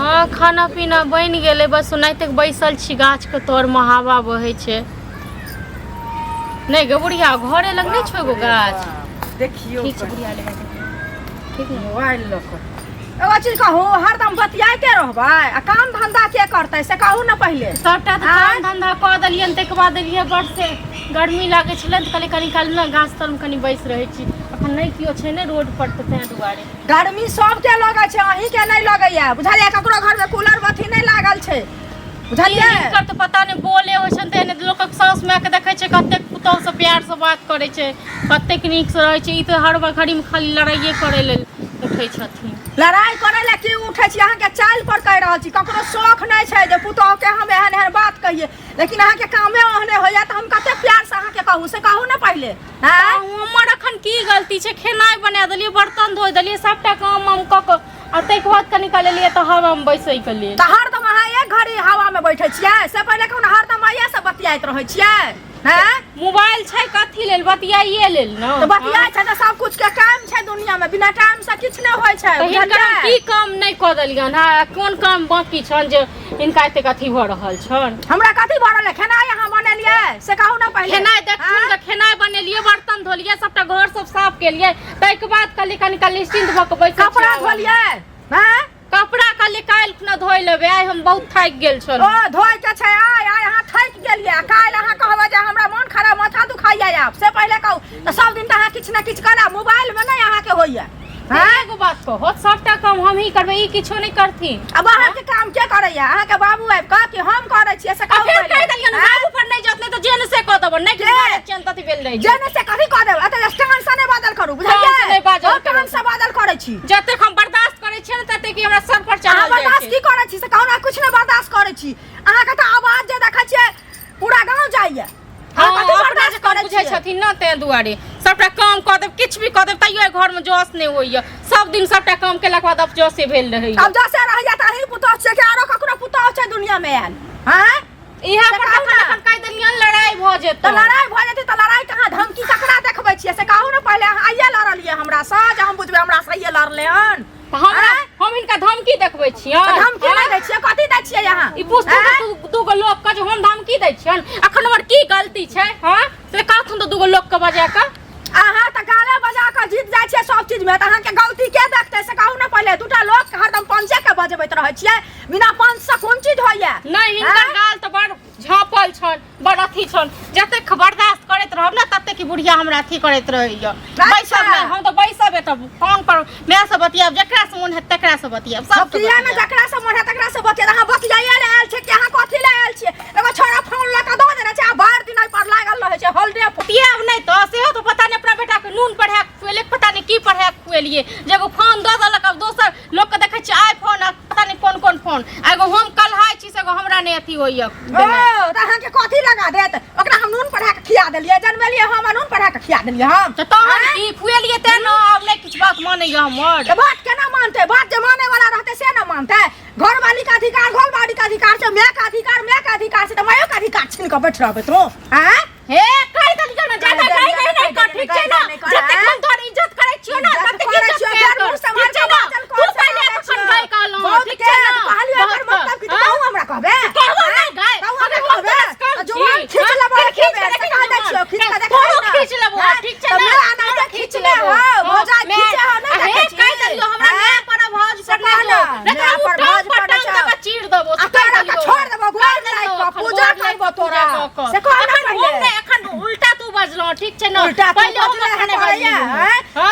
हाँ खाना पीना बन गए बस ओनाहिते बैसल छी गाछ के तर में हवा बहे छे नहीं गे बुढ़िया घरे लग नहीं छो एगो गाछ देखियो ठीक है बुढ़िया ले ठीक है मोबाइल लक एगो चीज कहू हरदम बतियाइते रहबै आ काम धंधा के करतै से कहू ना पहले सबटा तो काम धंधा कर देलियन तक बाद देलिए बड़ से गर्मी लागे छले त कनी कनी काल ना गाछ तर में कनी बैस रहे छी अखन नहीं कियो छै ने रोड पर त तै दुआरे गर्मी सबके लगै छै अहीं के नहीं लगैया बुझलियै ककरो घर में कूलर बत्ती नहीं लागल छै बुझलियै इनकर तो पता नहीं बोले हो छन त ने लोक सास माय के देखै छै कते पुतौ से प्यार से बात करे छै कते नीक से रहै छै ई तो हर घड़ी में खाली लड़ाइए करे लेल उठै छथिन लड़ाई करे ला की उठै छी अहाँ के चाल पर कह रहल छी ककरो शौक नहीं छै जे पुतौ के हम एहन एहन बात कहिए लेकिन अहाँ के कामे ओहने होया त हम कते प्यार से अहाँ के कहू से कहू ना पहले हैं हमर अखन की गलती छै खेनाइ बना देलिए बर्तन धोइ देलिए सबटा काम हम क के आ तै के बाद कनी काल लिए त हवा में बैसै के लिए त हरदम अहाँ एक घड़ी हवा में बैठे छियै से पहले कहू ना हरदम आइए से बतियाइत रहै छियै हैं मोबाइल छै कथी लेल बतियाइए लेल न तो बतियाइ छै त सब कुछ के काम छै दुनिया में बिना काम से किछ नहीं होय छै हिनकर की काम नहीं क देलियन हां कोन काम बाकी छन जे इनका एते कथी भ रहल छन हमरा कथी भरल है खेनाइ अहाँ बनेलिए से कहू ना पहले खेनाइ देखथुन त खेनाइ बनेलिए बर्तन धोलिए सबटा घर सब साफ केलिए तै के बाद कनी कनी निश्चिंत भ के बैठ कपड़ा धोलिए हैं कपड़ा काली काल खुना धोइ लेबे आइ हम बहुत थाक गेल छन ओ धोइ के छै आइ अहाँ थाक गेलिए काल अहाँ कहबै जे हमरा मन खराब माथा दुखाइया आप से पहले कहू त सब दिन त अहाँ किछ ना किछ करा मोबाइल में नहीं अहाँ के होइया एगो बात कहो सबटा काम हम ही करबे ई किछो नहीं करथिन अब अहाँ के काम के करैया अहाँ के बाबू आबि का कि हम करै छियै से कहू फिर कह देलियन बाबू पर नहीं जतने तो जेन से क देबो नहीं कि चंता ती बेल रही जेने से कथी क देब अते स्टैंड से नहीं बादल करू बुझलिए हम से बादल करै छी जते हम बर्दाश्त करे छी तते कि हमरा सर पर चढ़ल अहाँ बर्दाश्त की करै छी से कहू ना कुछ नहीं बर्दाश्त करै छी अहाँ के त आवाज जे देखै छियै पूरा गांव जाइया हां कथी बर्दाश्त करै बुझै छथिन न तै दुआरे सबटा काम क देब किछ भी क देब तइयो घर में जोश नहीं होइया सब दिन सबटा काम केला के बाद अब जोश भेल रहै अब जैसे रहैया त अहीं पुतौ छै कि आरो ककरो पुतौ छै दुनिया में आयल हैं इहा पर अपन कह देलियन लड़ाई भ जेत त लड़ाई भ जेतै त लड़ाई कहां धमकी ककरा देखबै छियै से कहू ना पहले अहाँ आइए लड़लिए हमरा से जे हम बुझबै हमरा से आइए लड़ले हन हम इनका धमकी देखबै छियै धमकी नहीं दै छियै कथी दै छियै यहाँ ई पुस्तक दूगो लोग के जे हम धमकी दै छियन अखन हमर की गलती छै हां से कहथुन तो दूगो लोग के बजा के अहाँ त गाले बजा के जीत जाइ छियै सब चीज में त अहाँ के गलती के देखतै से कहू ना पहले दूटा लोग हरदम पंचे के बजबैत रहै छियै बिना पंच से कोन चीज होइया नहीं हिनकर गाल त बड़ झापल छन बड़ अथी छन जते बर्दाश्त करैत रहब ना तते की बुढ़िया हमरा अथी करैत रहैया बैसब नहीं हम तो बैसबे तब फोन पर मैं से बतियाब जकरा से मन है तकरा से बतियाब सब किया ना जकरा से मन है तकरा से बतिया अहाँ बतियाइए ले आयल छै कि अहाँ कथी ले आयल छियै एगो छोरा फोन ल के द देने छै आ भर दिन पर लागल रहै छै हॉलिडे बतियाब नहीं तो सेहो तो पता नहीं अपना बेटा के नून पढ़ा खुएले पता नहीं की पढ़ा खुएलिए जेगो फोन द देलक अब दोसर लोग के देखै छै आईफोन पता नहीं कोन कोन फोन एगो हम कलहाय छी से हमरा नहीं अथी होइया ओ त अहाँ के कथी लगा देत ओकरा हम नून पढ़ा के खिया देलिए जनमेलिए हम नून पढ़ा के खिया देलिए हम त हम की खुएलिए ते न अब नहीं कुछ बात मानेगा हमर बात केना मानते बात जे माने वाला रहते से ना मानते घर वाली का अधिकार घर वाली का अधिकार से मैं का अधिकार से त मायो का अधिकार छीन के बैठ रहबे तो हैं हे कहि दलियो ना ज्यादा कहि नहीं कर ठीक छै ना जते हम तोर इज्जत करै छियो ना तते इज्जत कर मुंह समाज के बादल तू पहले अपन गय कहलो ठीक छै ना कहलियो एकर मतलब कि कहू हमरा कहबे कहबो नहीं गय कहू कहबे जवान खींच लेबो खींच के कह दै छियो खींच के देखै ना खींच लेबो ठीक छै ना मैं आना खींच ले हो भौजा खींचे हो ना हे कहि दलियो हमरा मैं पर भौज पर कहलो मैं पर भौज पर तक चीर देबो तोरा के छोड़ देबो गोर नहीं को पूजा करबो तोरा से कह ना पहले एखन उल्टा तू बजलो ठीक छै ना पहले हम कहने बजिया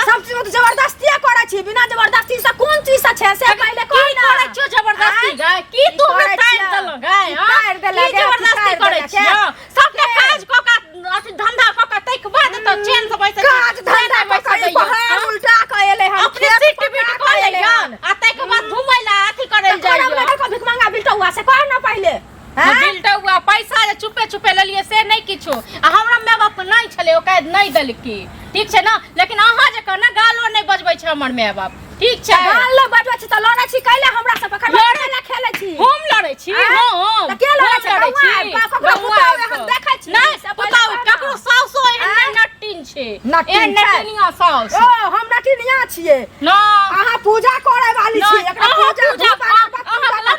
सब चीज तो जबरदस्ती करै छी बिना जबरदस्ती से कोन चीज से छै से पहले कह ना करै छियो जबरदस्ती गाय की तू हमरा टाइम देलो गाय हां की जबरदस्ती करै छियो सबके काज क के अथी धंधा क के तै के बाद त चैन से बैसे काज धंधा क के पहाड़ उल्टा कएले हम अपने सीट पे क ले हन आ तै के बाद घुमैला अथी करल जाइयो हमरा को भिख मांगा बिल्टा हुआ से कह ना पहले बिल्टा हुआ पैसा जे चुपे चुपे लेलिए से नहीं किछो आ हमरा माय बाप नहीं छले ओ काज नहीं देलकी ठीक छै ना लेकिन अहाँ जे कहना गालो नहीं बजबै छै हमर माय बाप ठीक छै गाल ले बजबै छी त लड़ै छी कैले हमरा से पकड़ लड़ै ला खेलै छी हम लड़ै छी हम त के लड़ै छी ककरो पुताव हम देखै छी नहीं पुताव ककरो सासो एहन नटिन छै एहन नटिनिया सास ओ हम नटिनिया छियै ना अहाँ पूजा करे वाली छी एकरा पूजा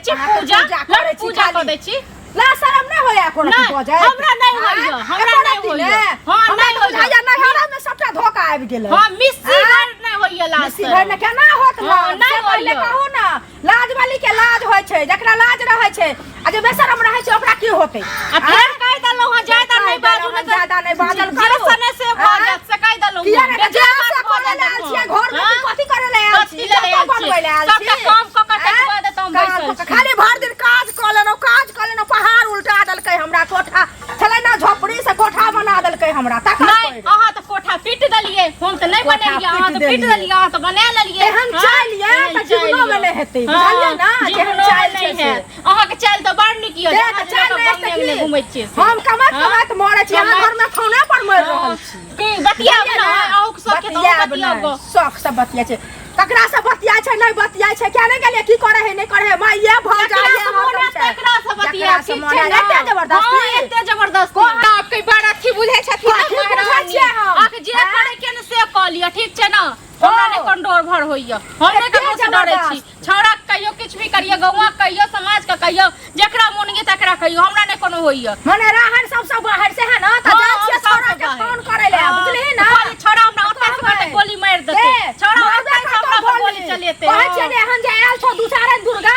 करै छी पूजा लट पूजा कर दै छी ला शरम नहीं होया कोनो नहीं, की बजे हमरा नहीं होइया, हमरा नहीं होइया। हां नहीं होइया या नहीं हमरा में सबटा धोखा आबि गेलै हां मिस्सी घर नहीं होइया लाज मिस्सी घर में केना होत हाँ, लाज नहीं से पहले होइया। कहू ना लाज वाली के लाज होय छै जकरा लाज रहै छै आ जे बेशरम रहै छै ओकरा की होतै आ फेर कह दलौ हां ज्यादा नहीं बाजू ना ज्यादा नहीं बाजल जे करू सने से बाजत से कह दलौ किया रे जे से करे ले आल छियै घर में कथि करे ले आल छी बनबै ले आल छी सबटा काम क के तक बाद हम बैसल छी खाली भर दिन काज क लेनो पहाड़ उल्टा देलकै हमरा कोठा छलै ना झोपड़ी से कोठा बना देलकै हमरा तक नहीं अहाँ तो कोठा पीट दलिए हम तो नहीं बनेलिए अहाँ तो पीट दलिए अहाँ तो बना लेलिए हम चालिए त जीवनो में नहीं हेतै बुझलिए ना जे हम चाल छै से अहाँ के चाल तो बड़ नीक यऽ देख चाल नहीं त घुमै छियै हम कमात मरै छी अहाँ घर में खाना पर मर रहल छी की बतिया ना अहू के सब के तो बतिया शौक से बतिया छै ककरा से बतिया छै नहीं बतिया छै क्या नहीं गेलिए की करे है नहीं करे है माय ये भ जाए ककरा से बतिया ठीक छै एते जबरदस्ती एते जबरदस्ती आप कई बार अथी बुझै छथिन आके जे करे के न से क लिया ठीक छै ना हमरा ने कंडोर भर होइया हम ने ककरो से डरै छी छौड़ा कहियो किछ भी करियो गौवा कहियो समाज का कहियो जेकरा मन गे तकरा कहियो हमरा ने कोनो होइया मने राहर सब बाहर से है ना त जा छियै छौड़ा के फोन करे ले बुझली ना छौड़ा हमरा ओतै से गोली मार देते छौड़ा ओतै से हमरा गोली चलेते कहै छियै जे हम जे आयल छौ दू चार दुर्गा